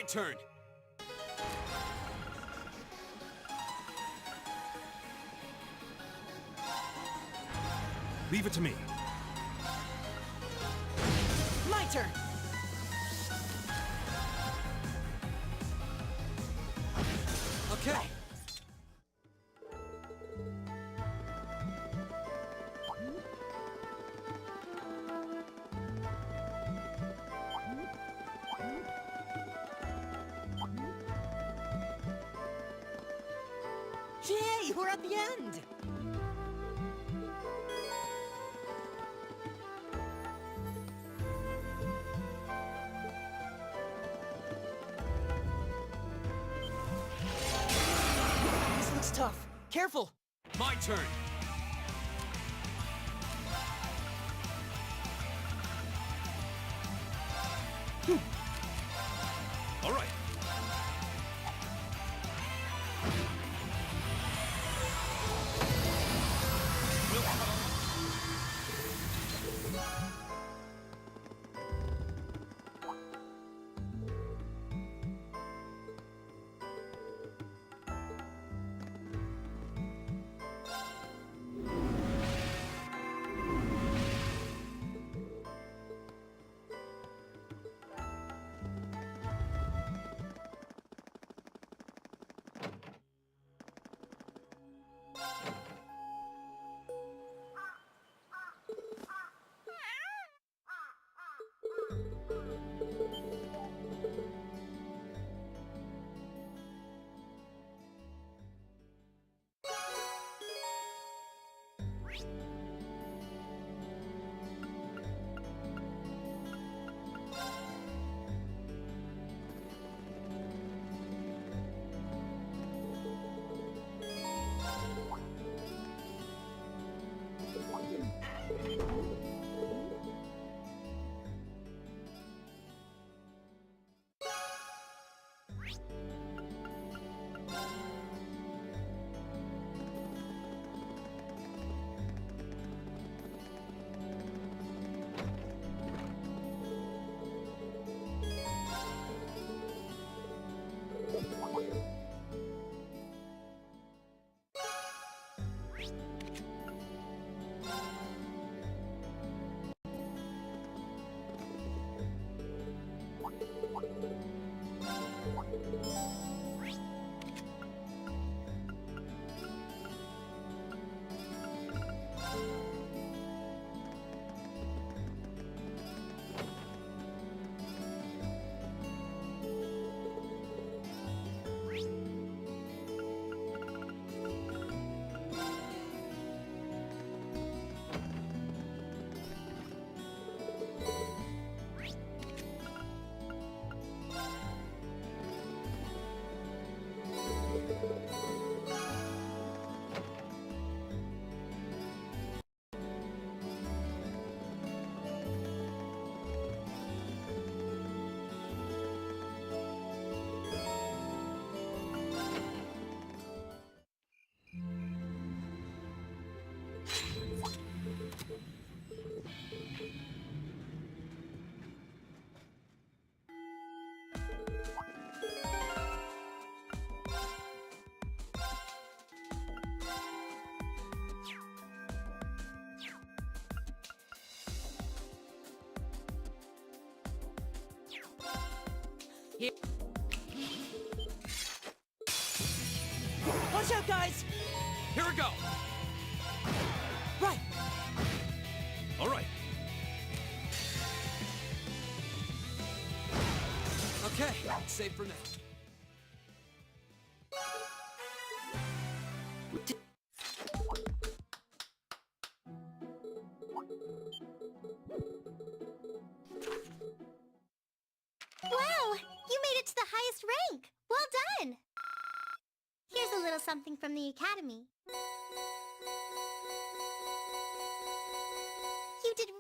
My turn. Leave it to me. My turn. Okay. Yay, we're at the end! This looks tough. Careful! My turn. All right. Here. Watch out, guys! Here we go. Right. All right. Okay, safe for now. Wow! You made it to the highest rank! Well done! Here's a little something from the Academy. You did really...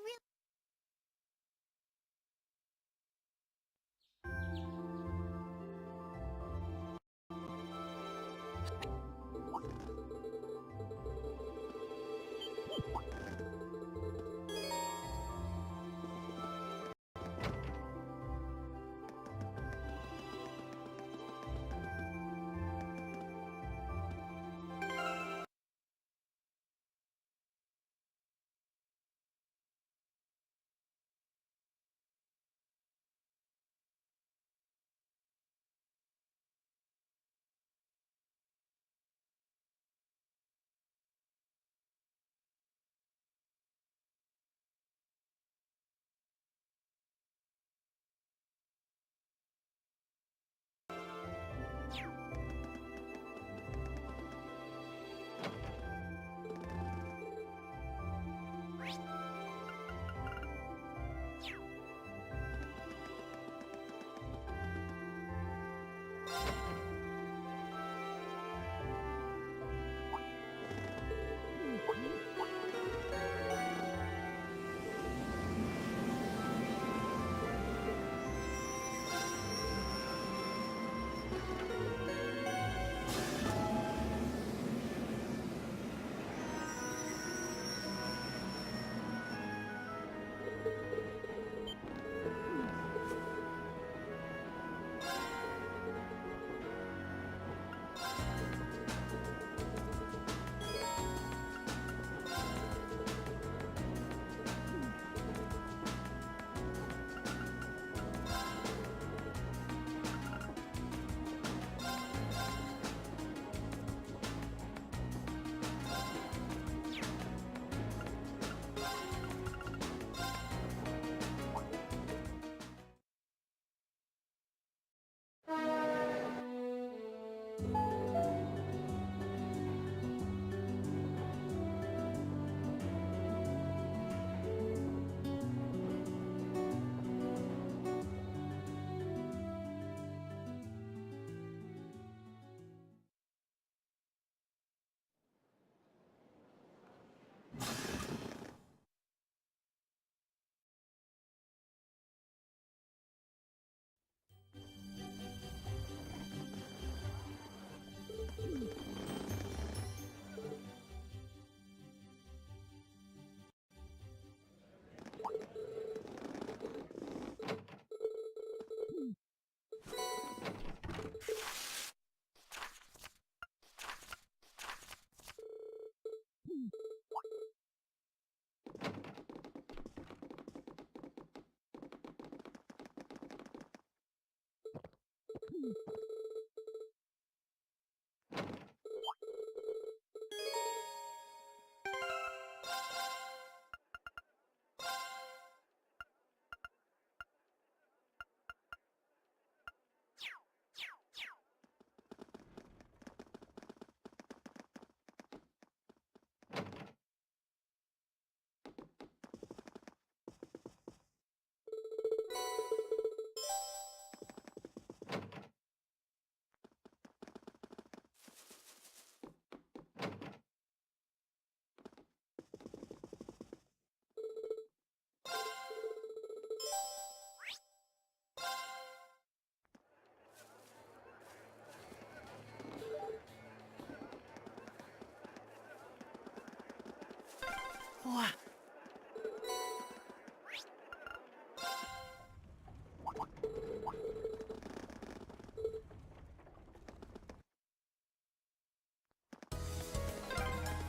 Wow.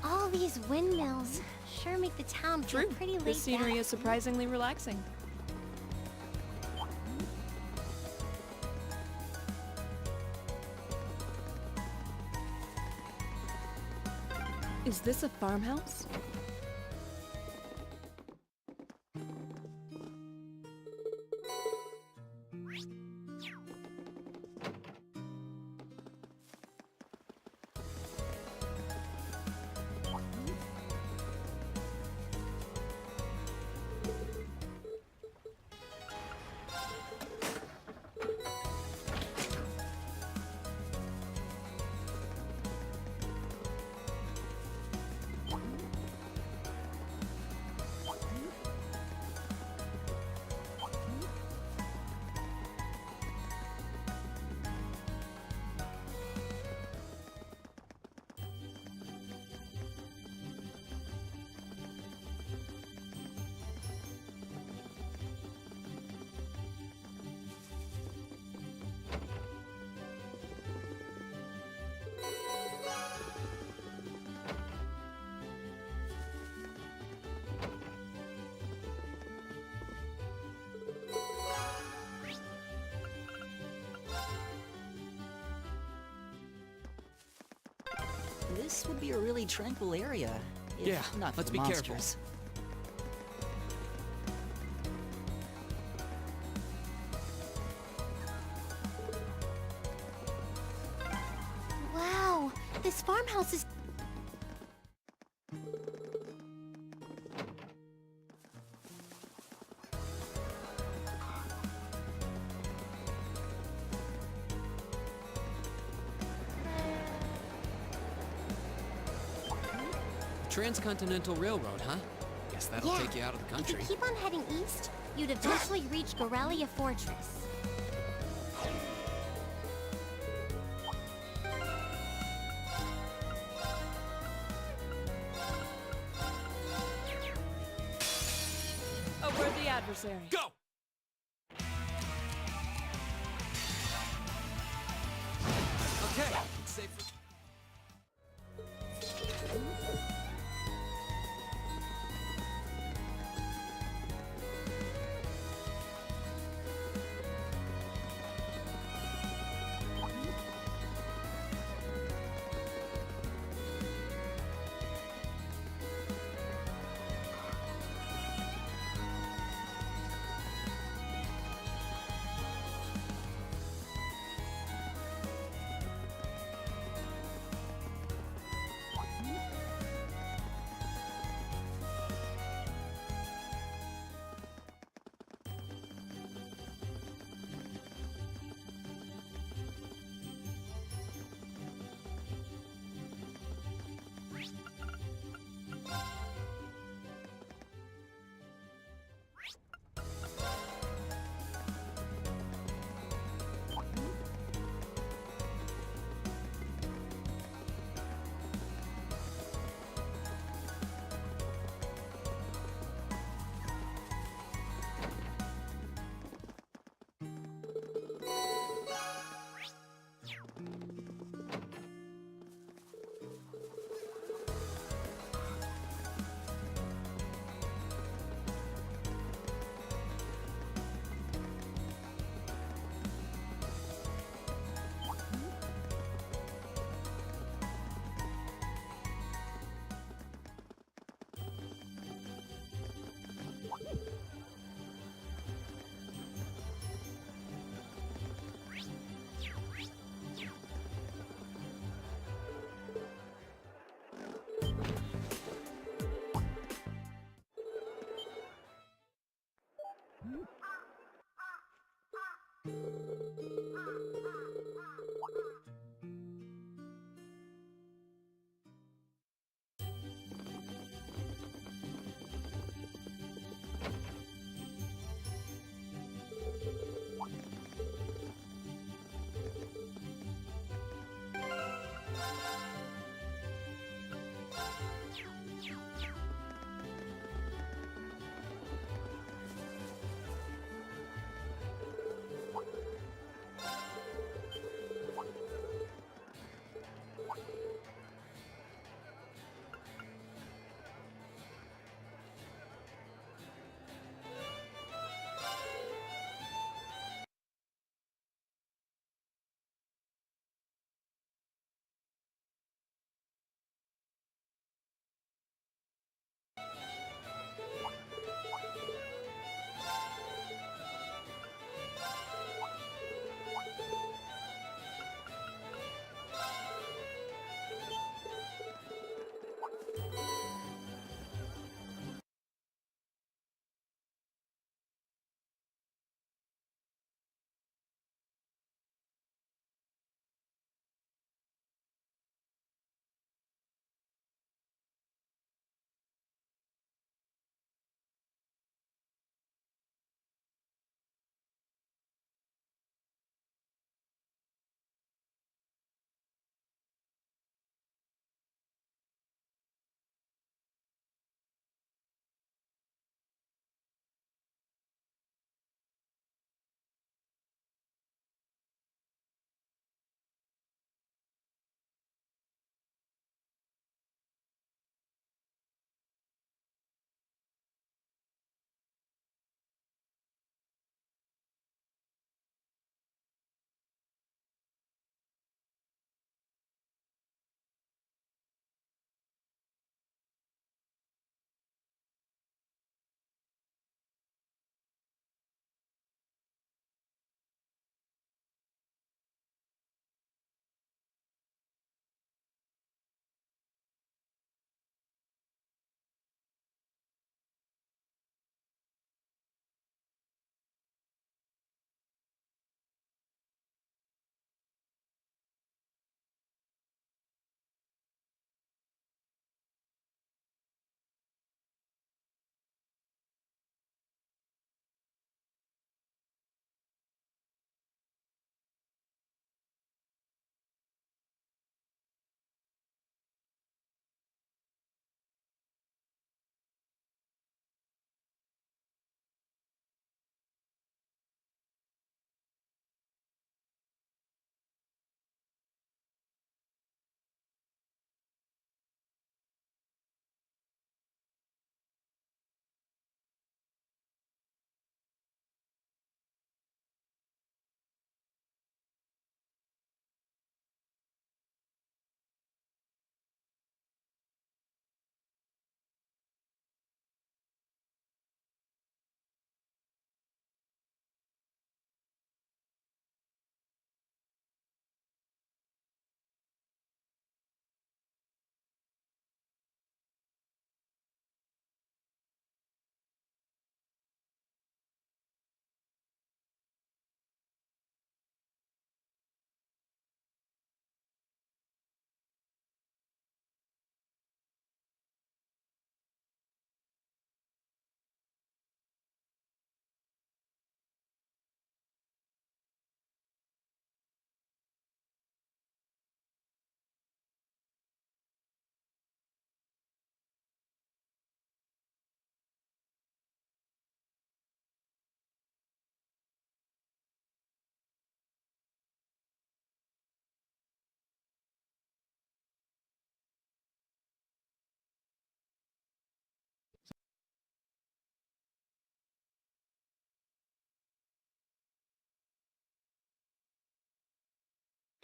All these windmills sure make the town feel True. pretty laid This scenery back. is surprisingly relaxing. Is this a farmhouse? This would be a really tranquil area. If Yeah, not for let's the be careful. monsters. Wow, this farmhouse is... Transcontinental Railroad, huh? Guess that'll Yeah. take you out of the If you country. keep on heading east, you'd eventually reach Gorelia Fortress. Avert the adversary. Go! Okay, it's safe for...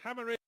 Hammer it!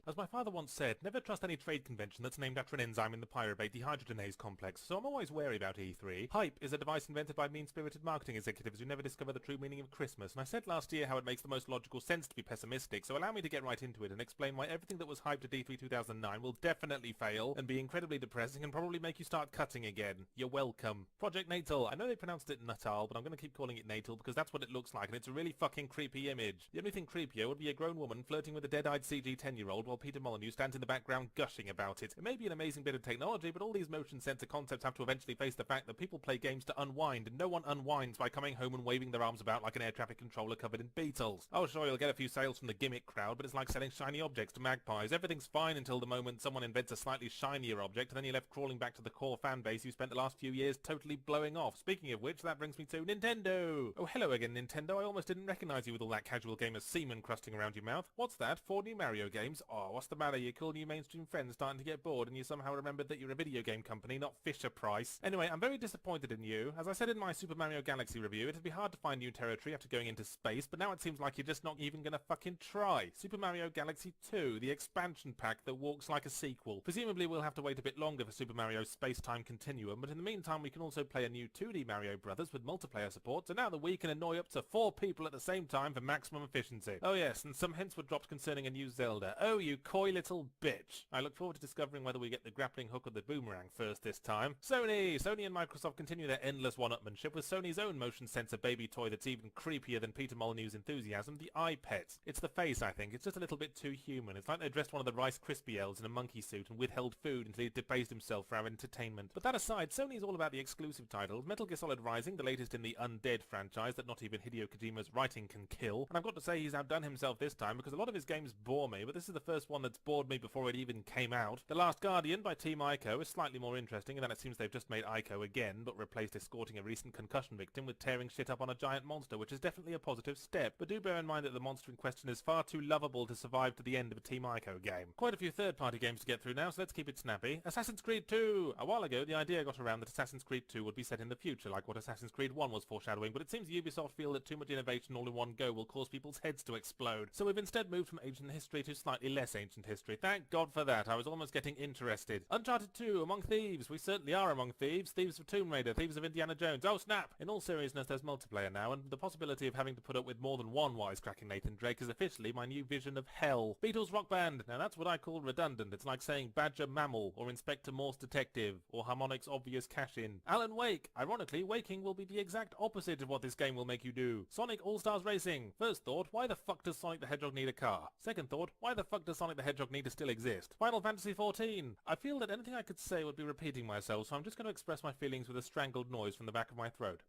As my father once said, never trust any trade convention that's named after an enzyme in the pyruvate dehydrogenase complex, so I'm always wary about E3. Hype is a device invented by mean-spirited marketing executives who never discover the true meaning of Christmas, and I said last year how it makes the most logical sense to be pessimistic, so allow me to get right into it and explain why everything that was hyped at E3 2009 will definitely fail and be incredibly depressing and probably make you start cutting again. You're welcome. Project Natal. I know they pronounced it Natal, but I'm going to keep calling it Natal because that's what it looks like, and it's a really fucking creepy image. The only thing creepier would be a grown woman flirting with a dead-eyed CG 10-year-old while Peter Molyneux stands in the background gushing about it. It may be an amazing bit of technology, but all these motion sensor concepts have to eventually face the fact that people play games to unwind, and no one unwinds by coming home and waving their arms about like an air traffic controller covered in beetles. Oh sure, you'll get a few sales from the gimmick crowd, but it's like selling shiny objects to magpies. Everything's fine until the moment someone invents a slightly shinier object, and then you're left crawling back to the core fan base you spent the last few years totally blowing off. Speaking of which, that brings me to Nintendo! Oh hello again, Nintendo. I almost didn't recognize you with all that casual gamer semen crusting around your mouth. What's that? 4 new Mario games? Oh, what's the matter? Your cool new mainstream friends starting to get bored and you somehow remembered that you're a video game company, not Fisher-Price. Anyway, I'm very disappointed in you. As I said in my Super Mario Galaxy review, it'd be hard to find new territory after going into space, but now it seems like you're just not even gonna fucking try. Super Mario Galaxy 2, the expansion pack that walks like a sequel. Presumably we'll have to wait a bit longer for Super Mario Space-Time Continuum, but in the meantime we can also play a new 2D Mario Brothers with multiplayer support, so now that we can annoy up to 4 people at the same time for maximum efficiency. Oh yes, and some hints were dropped concerning a new Zelda. Oh, you coy little bitch. I look forward to discovering whether we get the grappling hook or the boomerang first this time. Sony and Microsoft continue their endless one-upmanship with Sony's own motion sensor baby toy that's even creepier than Peter Molyneux's enthusiasm, the iPet. It's the face, I think. It's just a little bit too human. It's like they dressed one of the Rice Krispie elves in a monkey suit and withheld food until he debased himself for our entertainment. But that aside, Sony's all about the exclusive titles. Metal Gear Solid Rising, the latest in the Undead franchise that not even Hideo Kojima's writing can kill. And I've got to say he's outdone himself this time because a lot of his games bore me, but this is the first one that's bored me before it even came out. The Last Guardian by Team Ico is slightly more interesting in that it seems they've just made Ico again, but replaced escorting a recent concussion victim with tearing shit up on a giant monster, which is definitely a positive step. But do bear in mind that the monster in question is far too lovable to survive to the end of a Team Ico game. Quite a few third-party games to get through now, so let's keep it snappy. Assassin's Creed 2! A while ago, the idea got around that Assassin's Creed 2 would be set in the future, like what Assassin's Creed 1 was foreshadowing, but it seems Ubisoft feel that too much innovation all in one go will cause people's heads to explode. So we've instead moved from ancient history to slightly less ancient history. Thank God for that. I was almost getting interested. Uncharted 2, Among Thieves. We certainly are among thieves. Thieves of Tomb Raider, thieves of Indiana Jones. Oh snap! In all seriousness, there's multiplayer now, and the possibility of having to put up with more than one wisecracking Nathan Drake is officially my new vision of hell. Beatles Rock Band. Now that's what I call redundant. It's like saying Badger Mammal, or Inspector Morse Detective, or Harmonix Obvious Cash-In. Alan Wake. Ironically, waking will be the exact opposite of what this game will make you do. Sonic All-Stars Racing. First thought, why the fuck does Sonic the Hedgehog need a car? Second thought, why the fuck does Sonic the Hedgehog need to still exist? Final Fantasy XIV. I feel that anything I could say would be repeating myself, so I'm just going to express my feelings with a strangled noise from the back of my throat.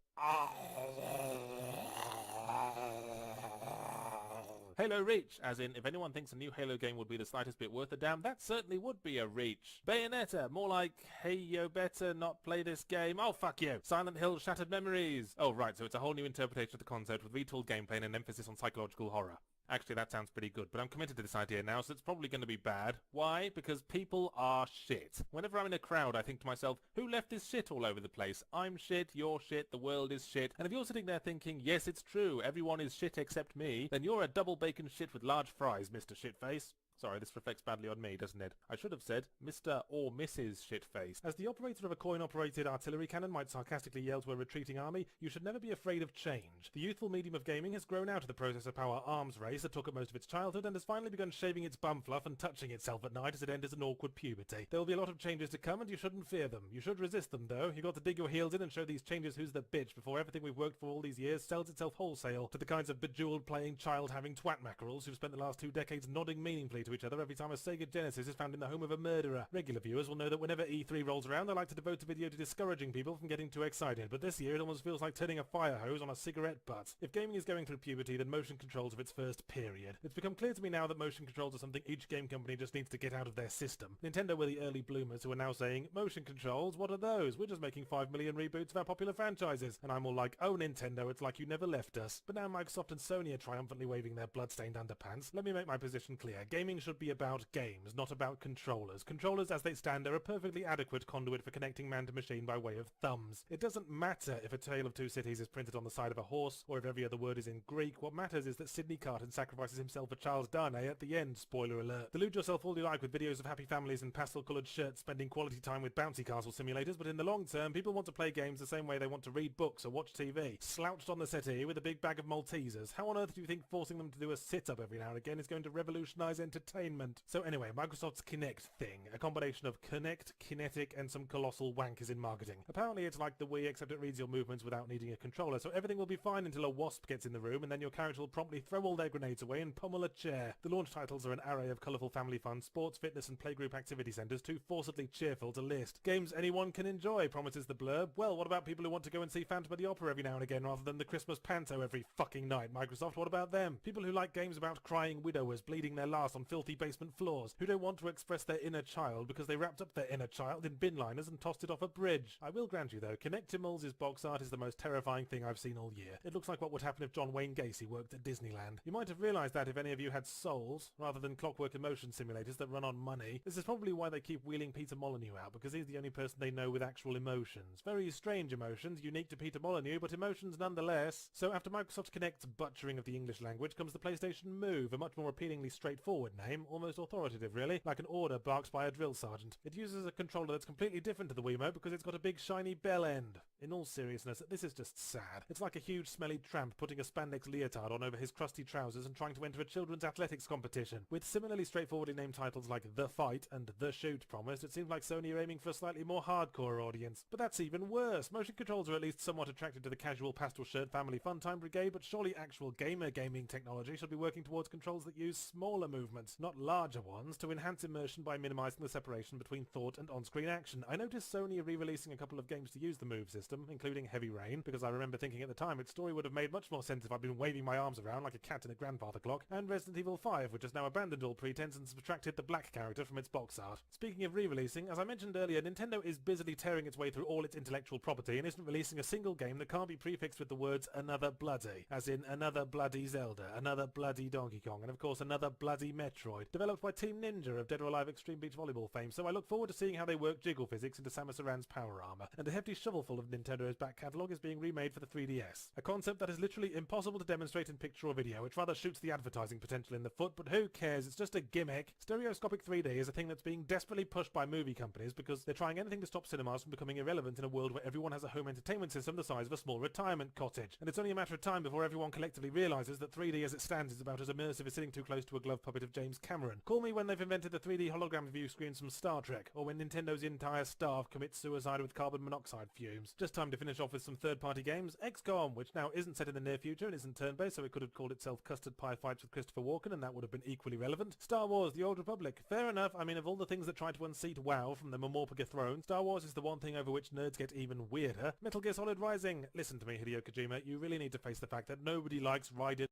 Halo Reach, as in, if anyone thinks a new Halo game would be the slightest bit worth a damn, that certainly would be a reach. Bayonetta, more like, hey yo better not play this game, oh fuck you. Silent Hill Shattered Memories. Oh right, so it's a whole new interpretation of the concept with retooled gameplay and an emphasis on psychological horror. Actually, that sounds pretty good, but I'm committed to this idea now, so it's probably going to be bad. Why? Because people are shit. Whenever I'm in a crowd, I think to myself, who left this shit all over the place? I'm shit, you're shit, the world is shit. And if you're sitting there thinking, yes, it's true, everyone is shit except me, then you're a double bacon shit with large fries, Mr. Shitface. Sorry, this reflects badly on me, doesn't it? I should have said Mr. or Mrs. Shitface. As the operator of a coin-operated artillery cannon might sarcastically yell to a retreating army, you should never be afraid of change. The youthful medium of gaming has grown out of the processor power arms race that took up most of its childhood and has finally begun shaving its bum fluff and touching itself at night as it enters an awkward puberty. There will be a lot of changes to come and you shouldn't fear them. You should resist them though. You've got to dig your heels in and show these changes who's the bitch before everything we've worked for all these years sells itself wholesale to the kinds of bejeweled playing child-having twat mackerels who've spent the last 2 decades nodding meaningfully to each other every time a Sega Genesis is found in the home of a murderer. Regular viewers will know that whenever E3 rolls around, I like to devote a video to discouraging people from getting too excited, but this year it almost feels like turning a fire hose on a cigarette butt. If gaming is going through puberty, then motion controls are its first period. It's become clear to me now that motion controls are something each game company just needs to get out of their system. Nintendo were the early bloomers who are now saying, motion controls, what are those? We're just making 5 million reboots of our popular franchises. And I'm all like, oh Nintendo, it's like you never left us. But now Microsoft and Sony are triumphantly waving their blood-stained underpants. Let me make my position clear. Gaming gaming should be about games, not about controllers. Controllers as they stand are a perfectly adequate conduit for connecting man to machine by way of thumbs. It doesn't matter if A Tale of Two Cities is printed on the side of a horse, or if every other word is in Greek. What matters is that Sidney Carton sacrifices himself for Charles Darnay at the end, spoiler alert. Delude yourself all you like with videos of happy families in pastel-coloured shirts spending quality time with bouncy castle simulators, but in the long term, people want to play games the same way they want to read books or watch TV. Slouched on the settee with a big bag of Maltesers. How on earth do you think forcing them to do a sit-up every now and again is going to revolutionise entertainment? So anyway, Microsoft's Kinect thing. A combination of Connect, Kinetic, and some colossal wankers in marketing. Apparently it's like the Wii, except it reads your movements without needing a controller, so everything will be fine until a wasp gets in the room, and then your character will promptly throw all their grenades away and pummel a chair. The launch titles are an array of colourful family fun, sports, fitness, and playgroup activity centres, too forcibly cheerful to list. Games anyone can enjoy, promises the blurb. Well, what about people who want to go and see Phantom of the Opera every now and again rather than the Christmas panto every fucking night? Microsoft, what about them? People who like games about crying widowers bleeding their last on filthy basement floors, who don't want to express their inner child because they wrapped up their inner child in bin liners and tossed it off a bridge. I will grant you though, Kinectimals' box art is the most terrifying thing I've seen all year. It looks like what would happen if John Wayne Gacy worked at Disneyland. You might have realised that if any of you had souls, rather than clockwork emotion simulators that run on money. This is probably why they keep wheeling Peter Molyneux out, because he's the only person they know with actual emotions. Very strange emotions, unique to Peter Molyneux, but emotions nonetheless. So after Microsoft Kinect's butchering of the English language comes the PlayStation Move, a much more appealingly straightforward name, almost authoritative really, like an order barked by a drill sergeant. It uses a controller that's completely different to the Wiimote because it's got a big shiny bell end. In all seriousness, this is just sad. It's like a huge smelly tramp putting a spandex leotard on over his crusty trousers and trying to enter a children's athletics competition. With similarly straightforwardly named titles like The Fight and The Shoot promised, it seems like Sony are aiming for a slightly more hardcore audience. But that's even worse. Motion controls are at least somewhat attracted to the casual pastel shirt family fun time brigade, but surely actual gamer gaming technology should be working towards controls that use smaller movements, not larger ones, to enhance immersion by minimising the separation between thought and on-screen action. I noticed Sony are re-releasing a couple of games to use the Move system, including Heavy Rain, because I remember thinking at the time its story would have made much more sense if I'd been waving my arms around like a cat in a grandfather clock, and Resident Evil 5, which has now abandoned all pretense and subtracted the black character from its box art. Speaking of re-releasing, as I mentioned earlier, Nintendo is busily tearing its way through all its intellectual property and isn't releasing a single game that can't be prefixed with the words another bloody, as in another bloody Zelda, another bloody Donkey Kong, and of course another bloody Metroid, developed by Team Ninja of Dead or Alive Extreme Beach Volleyball fame, so I look forward to seeing how they work jiggle physics into Samus Aran's power armor, and a hefty shovelful of Nintendo's back catalogue is being remade for the 3DS. A concept that is literally impossible to demonstrate in picture or video, which rather shoots the advertising potential in the foot, but who cares, it's just a gimmick. Stereoscopic 3D is a thing that's being desperately pushed by movie companies because they're trying anything to stop cinemas from becoming irrelevant in a world where everyone has a home entertainment system the size of a small retirement cottage. And it's only a matter of time before everyone collectively realises that 3D as it stands is about as immersive as sitting too close to a glove puppet of James Cameron. Call me when they've invented the 3D hologram view screens from Star Trek, or when Nintendo's entire staff commits suicide with carbon monoxide fumes. Just time to finish off with some third-party games. XCOM, which now isn't set in the near future and isn't turn-based, so it could have called itself Custard Pie Fights with Christopher Walken, and that would have been equally relevant. Star Wars, The Old Republic. Fair enough, I mean, of all the things that try to unseat WoW from the Mamorpaga throne, Star Wars is the one thing over which nerds get even weirder. Metal Gear Solid Rising. Listen to me, Hideo Kojima, you really need to face the fact that nobody likes Raiden.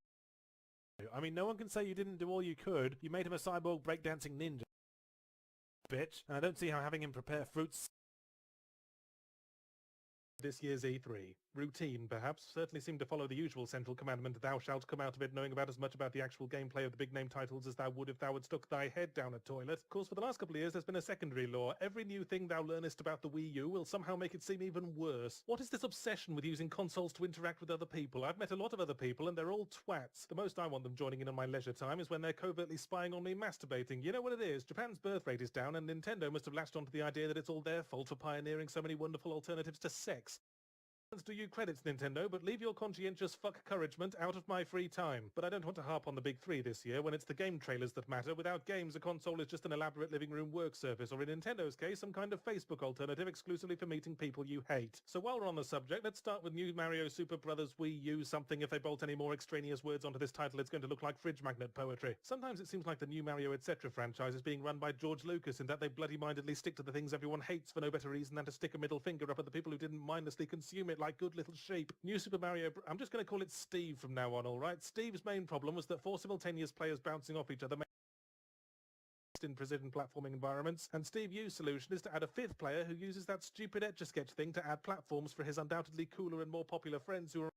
I mean, no one can say you didn't do all you could. You made him a cyborg breakdancing ninja, bitch, and I don't see how having him prepare fruits this year's E3. Routine, perhaps, certainly seemed to follow the usual central commandment, thou shalt come out of it knowing about as much about the actual gameplay of the big-name titles as thou would if thou had stuck thy head down a toilet. Of course, for the last couple of years, there's been a secondary law. Every new thing thou learnest about the Wii U will somehow make it seem even worse. What is this obsession with using consoles to interact with other people? I've met a lot of other people, and they're all twats. The most I want them joining in on my leisure time is when they're covertly spying on me masturbating. You know what it is? Japan's birth rate is down, and Nintendo must have latched onto the idea that it's all their fault for pioneering so many wonderful alternatives to sex. Do you credits, Nintendo, but leave your conscientious fuck-couragement out of my free time. But I don't want to harp on the big three this year when it's the game trailers that matter. Without games, a console is just an elaborate living room work surface, or in Nintendo's case, some kind of Facebook alternative exclusively for meeting people you hate. So while we're on the subject, let's start with New Mario Super Brothers Wii U something. If they bolt any more extraneous words onto this title, it's going to look like fridge magnet poetry. Sometimes it seems like the New Mario Etc. franchise is being run by George Lucas in that they bloody-mindedly stick to the things everyone hates for no better reason than to stick a middle finger up at the people who didn't mindlessly consume it like good little sheep. New Super Mario... I'm just going to call it Steve from now on, alright? Steve's main problem was that 4 simultaneous players bouncing off each other in precision platforming environments, and Steve U's solution is to add a 5th player who uses that stupid Etch-a-Sketch thing to add platforms for his undoubtedly cooler and more popular friends who are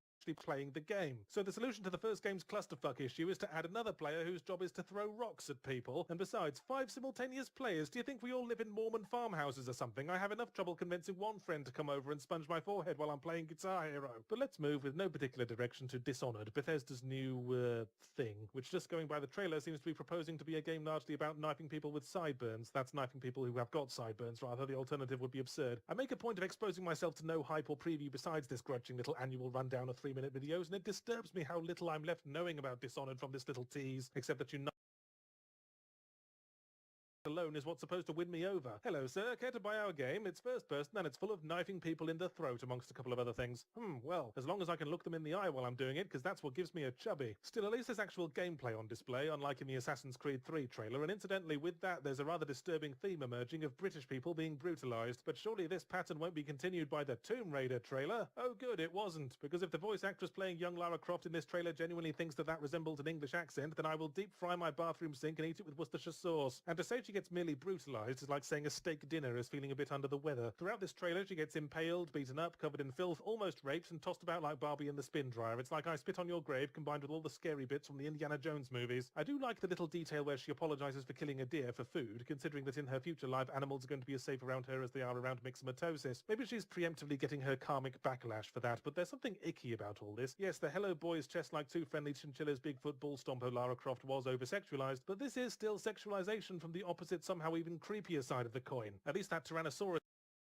playing the game. So the solution to the first game's clusterfuck issue is to add another player whose job is to throw rocks at people. And besides, 5 simultaneous players, do you think we all live in Mormon farmhouses or something? I have enough trouble convincing one friend to come over and sponge my forehead while I'm playing Guitar Hero. But let's move with no particular direction to Dishonored, Bethesda's new, thing, which just going by the trailer seems to be proposing to be a game largely about knifing people with sideburns. That's knifing people who have got sideburns, rather. The alternative would be absurd. I make a point of exposing myself to no hype or preview besides this grudging little annual rundown of 3-minute videos, and it disturbs me how little I'm left knowing about Dishonored from this little tease, except that you know alone is what's supposed to win me over. Hello, sir. Care to buy our game? It's first person and it's full of knifing people in the throat, amongst a couple of other things. Well, as long as I can look them in the eye while I'm doing it, because that's what gives me a chubby. Still, at least there's actual gameplay on display, unlike in the Assassin's Creed 3 trailer, and incidentally, with that, there's a rather disturbing theme emerging of British people being brutalized. But surely this pattern won't be continued by the Tomb Raider trailer? Oh good, it wasn't, because if the voice actress playing young Lara Croft in this trailer genuinely thinks that that resembles an English accent, then I will deep fry my bathroom sink and eat it with Worcestershire sauce. And to say she gets merely brutalized is like saying a steak dinner is feeling a bit under the weather. Throughout this trailer, she gets impaled, beaten up, covered in filth, almost raped, and tossed about like Barbie in the spin dryer. It's like I Spit on Your Grave combined with all the scary bits from the Indiana Jones movies. I do like the little detail where she apologizes for killing a deer for food, considering that in her future life, animals are going to be as safe around her as they are around myxomatosis. Maybe she's preemptively getting her karmic backlash for that, but there's something icky about all this. Yes, the Hello Boys chest like two friendly chinchillas Bigfoot bull stomper Lara Croft was over-sexualized, but this is still sexualization from the opposite, somehow even creepier side of the coin. At least that Tyrannosaurus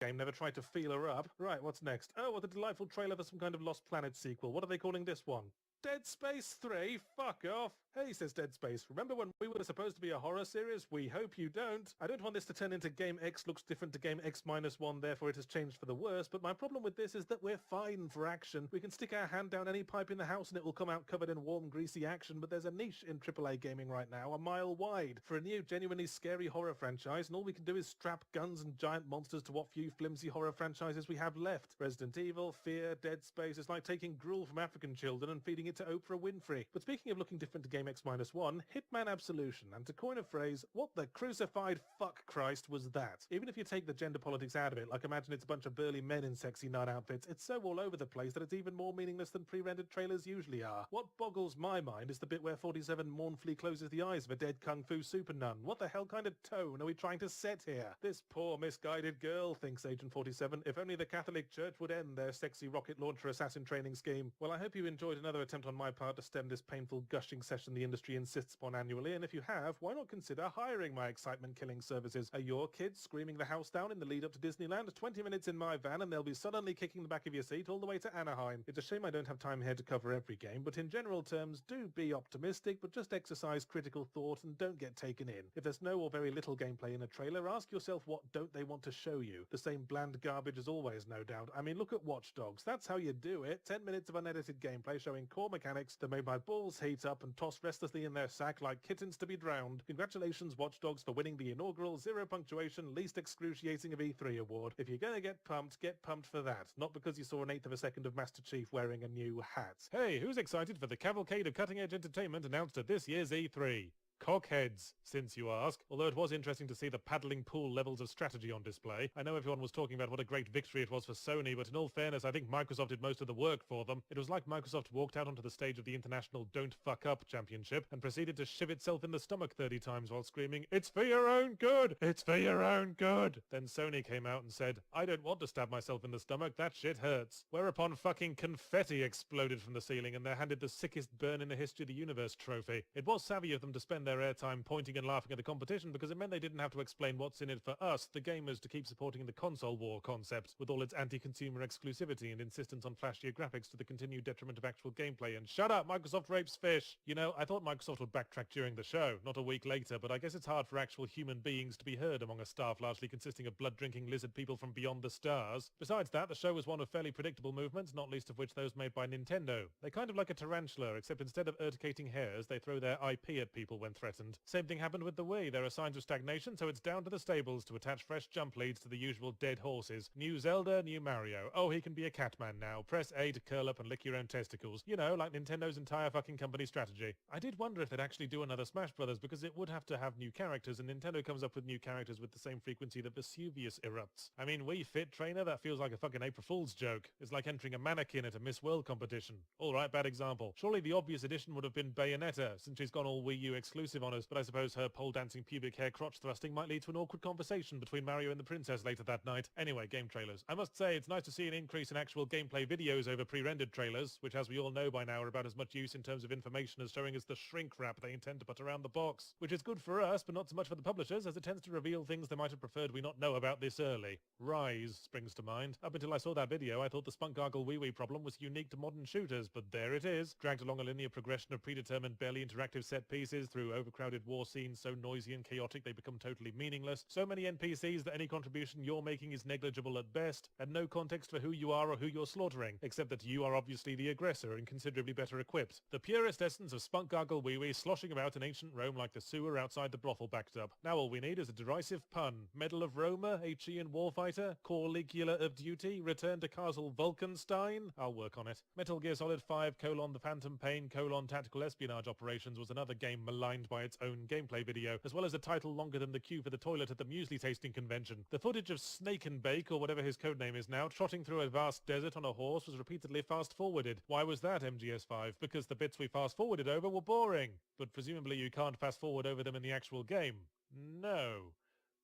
game never tried to feel her up. Right, what's next? Oh, what a delightful trailer for some kind of Lost Planet sequel. What are they calling this one? Dead Space 3? Fuck off. Hey, says Dead Space, remember when we were supposed to be a horror series? We hope you don't. I don't want this to turn into Game X looks different to Game X-1, therefore it has changed for the worse, but my problem with this is that we're fine for action. We can stick our hand down any pipe in the house and it will come out covered in warm, greasy action, but there's a niche in AAA gaming right now, a mile wide, for a new, genuinely scary horror franchise, and all we can do is strap guns and giant monsters to what few flimsy horror franchises we have left. Resident Evil, Fear, Dead Space is like taking gruel from African children and feeding it to Oprah Winfrey. But speaking of looking different to Game X-1, Hitman Absolution, and to coin a phrase, what the crucified fuck Christ was that? Even if you take the gender politics out of it, like imagine it's a bunch of burly men in sexy nun outfits, it's so all over the place that it's even more meaningless than pre-rendered trailers usually are. What boggles my mind is the bit where 47 mournfully closes the eyes of a dead kung fu super nun. What the hell kind of tone are we trying to set here? This poor misguided girl, thinks Agent 47, if only the Catholic Church would end their sexy rocket launcher assassin training scheme. Well, I hope you enjoyed another attempt on my part to stem this painful gushing session the industry insists upon annually, and if you have, why not consider hiring my excitement-killing services? Are your kids screaming the house down in the lead-up to Disneyland? 20 minutes in my van and they'll be suddenly kicking the back of your seat all the way to Anaheim. It's a shame I don't have time here to cover every game, but in general terms, do be optimistic, but just exercise critical thought and don't get taken in. If there's no or very little gameplay in a trailer, ask yourself what don't they want to show you? The same bland garbage as always, no doubt. I mean, look at Watch Dogs. That's how you do it. 10 minutes of unedited gameplay showing core mechanics that made my balls heat up and toss restlessly in their sack like kittens to be drowned. Congratulations, Watch Dogs, for winning the inaugural zero punctuation least excruciating of E3 award. If you're gonna get pumped for that, not because you saw an eighth of a second of Master Chief wearing a new hat. Hey, who's excited for the cavalcade of cutting-edge entertainment announced at this year's E3? Cockheads, since you ask. Although it was interesting to see the paddling pool levels of strategy on display. I know everyone was talking about what a great victory it was for Sony, but in all fairness, I think Microsoft did most of the work for them. It was like Microsoft walked out onto the stage of the International Don't Fuck Up Championship and proceeded to shiv itself in the stomach 30 times while screaming, "It's for your own good! It's for your own good!" Then Sony came out and said, "I don't want to stab myself in the stomach, that shit hurts." Whereupon fucking confetti exploded from the ceiling and they're handed the sickest burn in the history of the universe trophy. It was savvy of them to spend their airtime pointing and laughing at the competition because it meant they didn't have to explain what's in it for us, the gamers, to keep supporting the console war concept, with all its anti-consumer exclusivity and insistence on flashier graphics to the continued detriment of actual gameplay. And shut up, Microsoft rapes fish! You know, I thought Microsoft would backtrack during the show, not a week later, but I guess it's hard for actual human beings to be heard among a staff largely consisting of blood-drinking lizard people from beyond the stars. Besides that, the show was one of fairly predictable movements, not least of which those made by Nintendo. They're kind of like a tarantula, except instead of urticating hairs, they throw their IP at people when threatened. Same thing happened with the Wii. There are signs of stagnation, so it's down to the stables to attach fresh jump leads to the usual dead horses. New Zelda, new Mario. Oh, he can be a Catman now. Press A to curl up and lick your own testicles. You know, like Nintendo's entire fucking company strategy. I did wonder if they'd actually do another Smash Brothers, because it would have to have new characters, and Nintendo comes up with new characters with the same frequency that Vesuvius erupts. I mean, Wii Fit Trainer, that feels like a fucking April Fool's joke. It's like entering a mannequin at a Miss World competition. Alright, bad example. Surely the obvious addition would have been Bayonetta, since she's gone all Wii U exclusive on us, but I suppose her pole-dancing pubic hair crotch thrusting might lead to an awkward conversation between Mario and the princess later that night. Anyway, game trailers. I must say, it's nice to see an increase in actual gameplay videos over pre-rendered trailers, which as we all know by now are about as much use in terms of information as showing us the shrink wrap they intend to put around the box. Which is good for us, but not so much for the publishers, as it tends to reveal things they might have preferred we not know about this early. Rise springs to mind. Up until I saw that video, I thought the Spunk Gargle Wee Wee problem was unique to modern shooters, but there it is, dragged along a linear progression of predetermined, barely interactive set pieces through overcrowded war scenes so noisy and chaotic they become totally meaningless, so many NPCs that any contribution you're making is negligible at best, and no context for who you are or who you're slaughtering, except that you are obviously the aggressor and considerably better equipped. The purest essence of Spunk Gargle Wee Wee sloshing about in ancient Rome like the sewer outside the brothel backed up. Now all we need is a derisive pun. Medal of Roma, Aegean warfighter, Corligula of Duty, return to Castle Vulcanstein? I'll work on it. Metal Gear Solid 5: The Phantom Pain: Tactical Espionage Operations was another game maligned by its own gameplay video, as well as a title longer than the queue for the toilet at the muesli tasting convention. The footage of Snake and Bake, or whatever his codename is now, trotting through a vast desert on a horse was repeatedly fast-forwarded. Why was that, MGS5? Because the bits we fast-forwarded over were boring. But presumably you can't fast-forward over them in the actual game. No.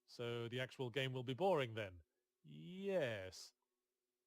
So the actual game will be boring then? Yes.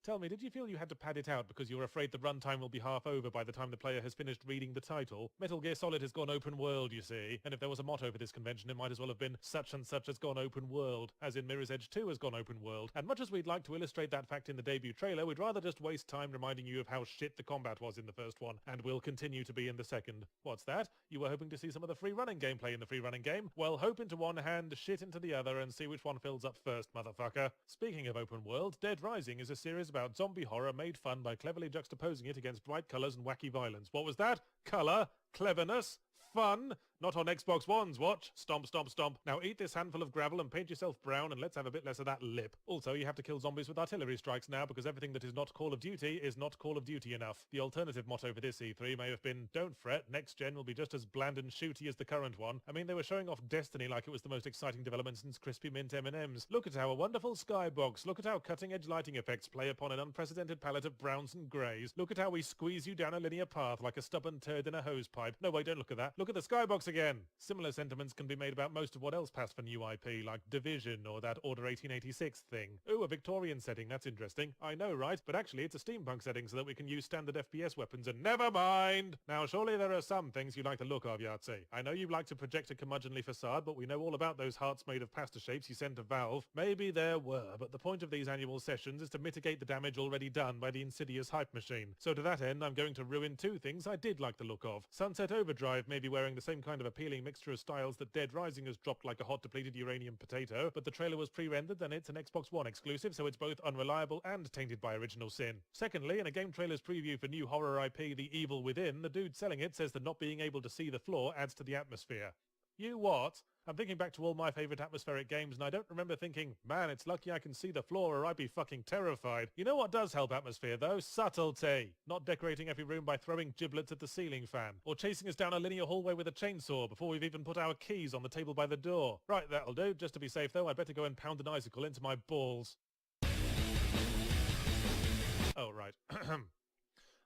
Tell me, did you feel you had to pad it out because you're afraid the runtime will be half over by the time the player has finished reading the title? Metal Gear Solid has gone open world, you see, and if there was a motto for this convention, it might as well have been such and such has gone open world, as in Mirror's Edge 2 has gone open world. And much as we'd like to illustrate that fact in the debut trailer, we'd rather just waste time reminding you of how shit the combat was in the first one, and will continue to be in the second. What's that? You were hoping to see some of the free running gameplay in the free running game? Well, hope into one hand, shit into the other, and see which one fills up first, motherfucker. Speaking of open world, Dead Rising is a series about zombie horror made fun by cleverly juxtaposing it against bright colours and wacky violence. What was that? Colour? Cleverness? Fun? Not on Xbox One's watch. Stomp, stomp, stomp. Now eat this handful of gravel and paint yourself brown, and let's have a bit less of that lip. Also, you have to kill zombies with artillery strikes now, because everything that is not Call of Duty is not Call of Duty enough. The alternative motto for this E3 may have been, don't fret, next gen will be just as bland and shooty as the current one. I mean, they were showing off Destiny like it was the most exciting development since Crispy Mint M&Ms. Look at our wonderful skybox. Look at how cutting-edge lighting effects play upon an unprecedented palette of browns and greys. Look at how we squeeze you down a linear path like a stubborn turd in a hose pipe. No, wait, don't look at that. Look at the skybox again. Similar sentiments can be made about most of what else passed for new IP, like Division or that Order 1886 thing. Ooh, a Victorian setting, that's interesting. I know, right? But actually it's a steampunk setting so that we can use standard FPS weapons and never mind! Now surely there are some things you like the look of, Yahtzee. I know you like to project a curmudgeonly facade, but we know all about those hearts made of pasta shapes you sent to Valve. Maybe there were, but the point of these annual sessions is to mitigate the damage already done by the insidious hype machine. So to that end, I'm going to ruin two things I did like the look of. Sunset Overdrive may be wearing the same kind of appealing mixture of styles that Dead Rising has dropped like a hot depleted uranium potato, but the trailer was pre-rendered and it's an Xbox One exclusive, so it's both unreliable and tainted by original sin. Secondly, in a game trailer's preview for new horror IP The Evil Within, the dude selling it says that not being able to see the floor adds to the atmosphere. You what? I'm thinking back to all my favourite atmospheric games, and I don't remember thinking, man, it's lucky I can see the floor or I'd be fucking terrified. You know what does help atmosphere, though? Subtlety. Not decorating every room by throwing giblets at the ceiling fan, or chasing us down a linear hallway with a chainsaw before we've even put our keys on the table by the door. Right, that'll do. Just to be safe, though, I'd better go and pound an icicle into my balls. Oh, right.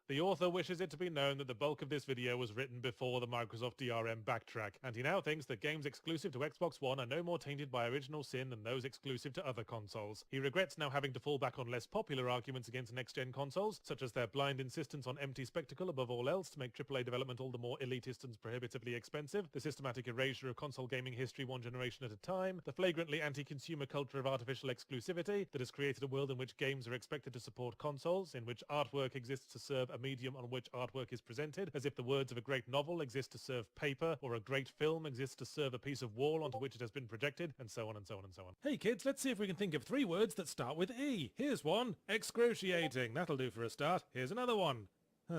The author wishes it to be known that the bulk of this video was written before the Microsoft DRM backtrack, and he now thinks that games exclusive to Xbox One are no more tainted by original sin than those exclusive to other consoles. He regrets now having to fall back on less popular arguments against next-gen consoles, such as their blind insistence on empty spectacle above all else to make AAA development all the more elitist and prohibitively expensive, the systematic erasure of console gaming history one generation at a time, the flagrantly anti-consumer culture of artificial exclusivity that has created a world in which games are expected to support consoles, in which artwork exists to serve a medium on which artwork is presented, as if the words of a great novel exist to serve paper, or a great film exists to serve a piece of wall onto which it has been projected, and so on and so on and so on. Hey kids, let's see if we can think of 3 words that start with E. Here's one. Excruciating. That'll do for a start. Here's another one.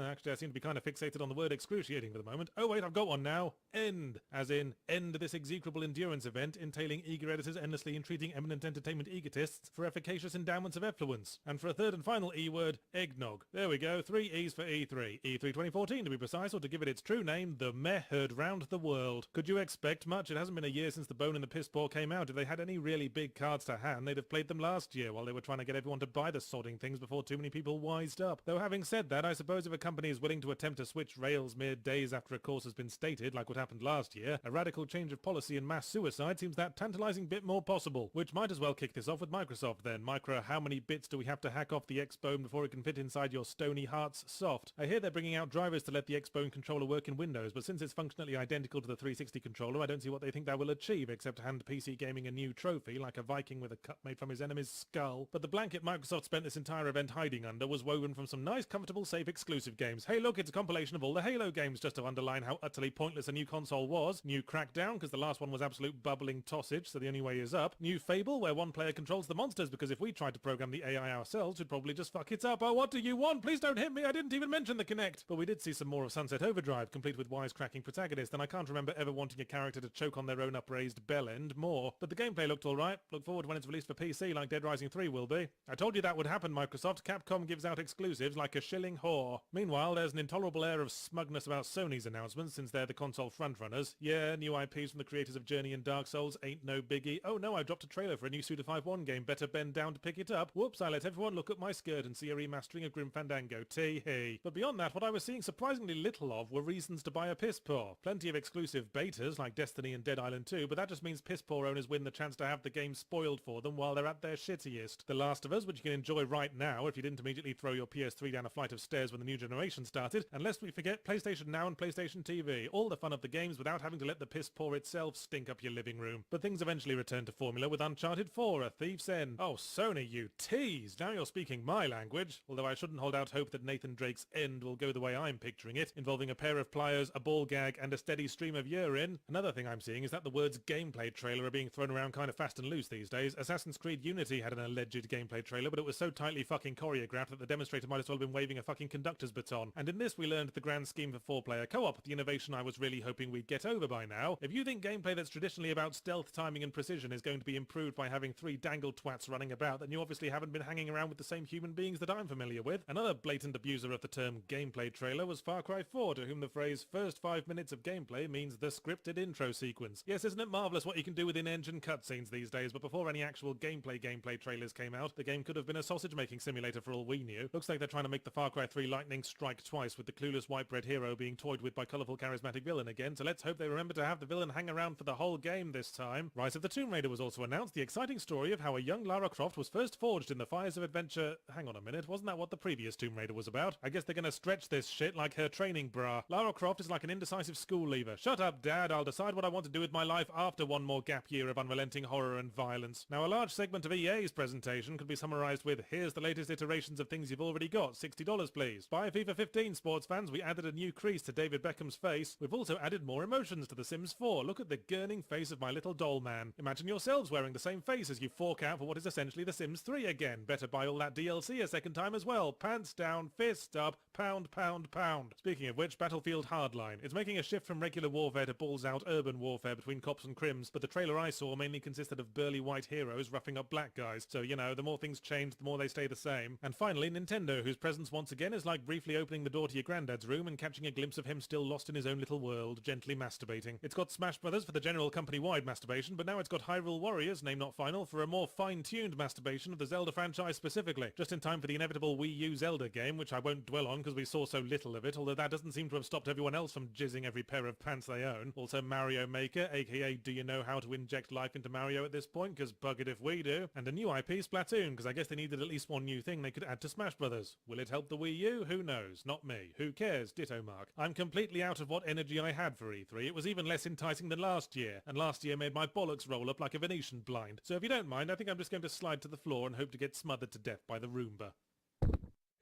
Actually, I seem to be kind of fixated on the word excruciating for the moment. Oh wait, I've got one now. End. As in, end this execrable endurance event entailing eager editors endlessly entreating eminent entertainment egotists for efficacious endowments of effluence. And for a third and final E-word, eggnog. There we go, 3 E's for E3. E3 2014 to be precise, or to give it its true name, the meh heard round the world. Could you expect much? It hasn't been a year since The Bone and the Piss Poor came out. If they had any really big cards to hand, they'd have played them last year while they were trying to get everyone to buy the sodding things before too many people wised up. Though having said that, I suppose if a company is willing to attempt to switch rails mere days after a course has been stated, like what happened last year, a radical change of policy and mass suicide seems that tantalizing bit more possible. Which might as well kick this off with Microsoft then. Micro, how many bits do we have to hack off the Xbone before it can fit inside your Stony Hearts soft? I hear they're bringing out drivers to let the Xbone controller work in Windows, but since it's functionally identical to the 360 controller, I don't see what they think that will achieve, except hand PC gaming a new trophy, like a Viking with a cut made from his enemy's skull. But the blanket Microsoft spent this entire event hiding under was woven from some nice, comfortable, safe, exclusive games. Hey look, it's a compilation of all the Halo games, just to underline how utterly pointless a new console was. New Crackdown, because the last one was absolute bubbling tossage, so the only way is up. New Fable, where one player controls the monsters, because if we tried to program the AI ourselves, we'd probably just fuck it up. Oh, what do you want? Please don't hit me, I didn't even mention the Kinect. But we did see some more of Sunset Overdrive, complete with wisecracking protagonist, and I can't remember ever wanting a character to choke on their own upraised bell end more. But the gameplay looked alright. Look forward when it's released for PC like Dead Rising 3 will be. I told you that would happen, Microsoft. Capcom gives out exclusives like a shilling whore. Meanwhile, there's an intolerable air of smugness about Sony's announcements since they're the console frontrunners. Yeah, new IPs from the creators of Journey and Dark Souls ain't no biggie. Oh no, I dropped a trailer for a new Suda 5-1 game. Better bend down to pick it up. Whoops, I let everyone look at my skirt and see a remastering of Grim Fandango. Tee-hee. But beyond that, what I was seeing surprisingly little of were reasons to buy a piss poor. Plenty of exclusive betas like Destiny and Dead Island 2, but that just means piss poor owners win the chance to have the game spoiled for them while they're at their shittiest. The Last of Us, which you can enjoy right now if you didn't immediately throw your PS3 down a flight of stairs when the new generation started, and lest we forget PlayStation Now and PlayStation TV. All the fun of the games without having to let the piss poor itself stink up your living room. But things eventually returned to formula with Uncharted 4, A Thief's End. Oh, Sony, you tease! Now you're speaking my language, although I shouldn't hold out hope that Nathan Drake's end will go the way I'm picturing it, involving a pair of pliers, a ball gag, and a steady stream of urine. Another thing I'm seeing is that the words gameplay trailer are being thrown around kind of fast and loose these days. Assassin's Creed Unity had an alleged gameplay trailer, but it was so tightly fucking choreographed that the demonstrator might as well have been waving a fucking conductor's baton. And in this we learned the grand scheme for 4-player co-op, the innovation I was really hoping we'd get over by now. If you think gameplay that's traditionally about stealth, timing and precision is going to be improved by having 3 dangle twats running about, then you obviously haven't been hanging around with the same human beings that I'm familiar with. Another blatant abuser of the term gameplay trailer was Far Cry 4, to whom the phrase first 5 minutes of gameplay means the scripted intro sequence. Yes, isn't it marvellous what you can do with in-engine cutscenes these days, but before any actual gameplay trailers came out, the game could have been a sausage making simulator for all we knew. Looks like they're trying to make the Far Cry 3 lightning strike twice, with the clueless white bread hero being toyed with by colourful charismatic villain again, so let's hope they remember to have the villain hang around for the whole game this time. Rise of the Tomb Raider was also announced, the exciting story of how a young Lara Croft was first forged in the fires of adventure. Hang on a minute, wasn't that what the previous Tomb Raider was about? I guess they're gonna stretch this shit like her training bra. Lara Croft is like an indecisive school leaver. Shut up, Dad, I'll decide what I want to do with my life after one more gap year of unrelenting horror and violence. Now, a large segment of EA's presentation could be summarised with, here's the latest iterations of things you've already got, $60 please. Buy FIFA 15, sports fans, we added a new crease to David Beckham's face. We've also added more emotions to The Sims 4. Look at the gurning face of my little doll man. Imagine yourselves wearing the same face as you fork out for what is essentially The Sims 3 again. Better buy all that DLC a second time as well. Pants down, fist up, pound, pound, pound. Speaking of which, Battlefield Hardline. It's making a shift from regular warfare to balls out urban warfare between cops and crims, but the trailer I saw mainly consisted of burly white heroes roughing up black guys. So, you know, the more things change, the more they stay the same. And finally, Nintendo, whose presence once again is like briefly opening the door to your granddad's room and catching a glimpse of him still lost in his own little world, gently masturbating. It's got Smash Brothers for the general company-wide masturbation, but now it's got Hyrule Warriors, name not final, for a more fine-tuned masturbation of the Zelda franchise specifically. Just in time for the inevitable Wii U Zelda game, which I won't dwell on because we saw so little of it, although that doesn't seem to have stopped everyone else from jizzing every pair of pants they own. Also Mario Maker, aka Do You Know How to Inject Life into Mario at this point, because bug it if we do. And a new IP, Splatoon, because I guess they needed at least one new thing they could add to Smash Brothers. Will it help the Wii U? Who knows? Not me. Who cares? Ditto mark. I'm completely out of what energy I had for E3. It was even less enticing than last year, and last year made my bollocks roll up like a Venetian blind. So if you don't mind, I think I'm just going to slide to the floor and hope to get smothered to death by the Roomba.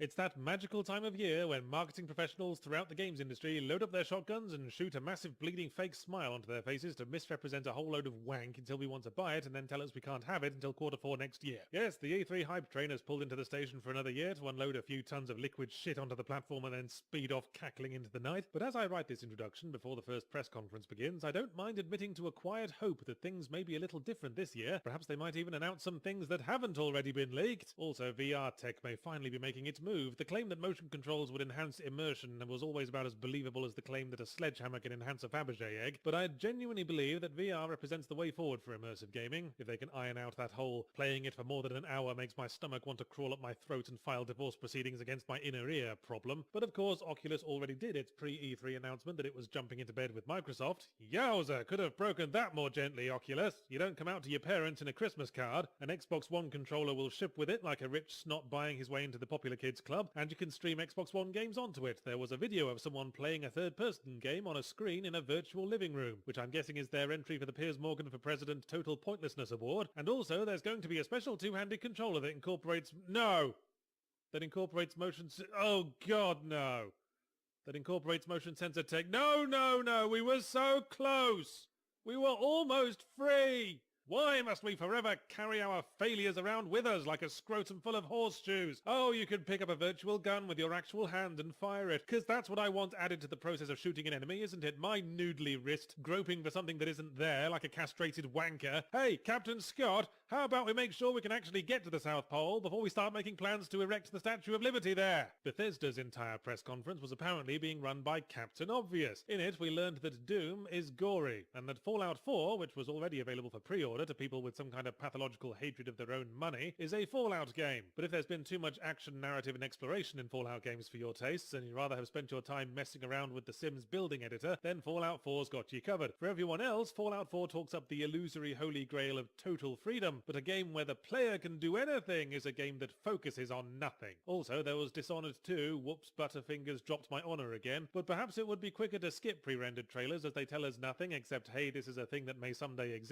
It's that magical time of year when marketing professionals throughout the games industry load up their shotguns and shoot a massive bleeding fake smile onto their faces to misrepresent a whole load of wank until we want to buy it and then tell us we can't have it until Q4 next year. Yes, the E3 hype train has pulled into the station for another year to unload a few tons of liquid shit onto the platform and then speed off cackling into the night. But as I write this introduction before the first press conference begins, I don't mind admitting to a quiet hope that things may be a little different this year. Perhaps they might even announce some things that haven't already been leaked. Also, VR tech may finally be making its move. The claim that motion controls would enhance immersion was always about as believable as the claim that a sledgehammer can enhance a Fabergé egg, but I genuinely believe that VR represents the way forward for immersive gaming. If they can iron out that whole playing it for more than an hour makes my stomach want to crawl up my throat and file divorce proceedings against my inner ear problem. But of course, Oculus already did its pre-E3 announcement that it was jumping into bed with Microsoft. Yowza, could have broken that more gently, Oculus. You don't come out to your parents in a Christmas card. An Xbox One controller will ship with it like a rich snot buying his way into the popular kids club, and you can stream Xbox One games onto it. There was a video of someone playing a third-person game on a screen in a virtual living room, which I'm guessing is their entry for the Piers Morgan for President Total Pointlessness Award. And also, there's going to be a special two-handed controller that incorporates... No! That incorporates motion... Oh, God, no! That incorporates motion sensor tech... No, no, no! We were so close! We were almost free! Why must we forever carry our failures around with us like a scrotum full of horseshoes? Oh, you could pick up a virtual gun with your actual hand and fire it, because that's what I want added to the process of shooting an enemy, isn't it? My noodly wrist groping for something that isn't there like a castrated wanker. Hey, Captain Scott, how about we make sure we can actually get to the South Pole before we start making plans to erect the Statue of Liberty there? Bethesda's entire press conference was apparently being run by Captain Obvious. In it, we learned that Doom is gory, and that Fallout 4, which was already available for pre-order to people with some kind of pathological hatred of their own money, is a Fallout game. But if there's been too much action, narrative and exploration in Fallout games for your tastes, and you'd rather have spent your time messing around with the Sims building editor, then Fallout 4's got you covered. For everyone else, Fallout 4 talks up the illusory holy grail of total freedom, but a game where the player can do anything is a game that focuses on nothing. Also, there was Dishonored 2, whoops, Butterfingers dropped my honor again, but perhaps it would be quicker to skip pre-rendered trailers as they tell us nothing except, hey, this is a thing that may someday exist.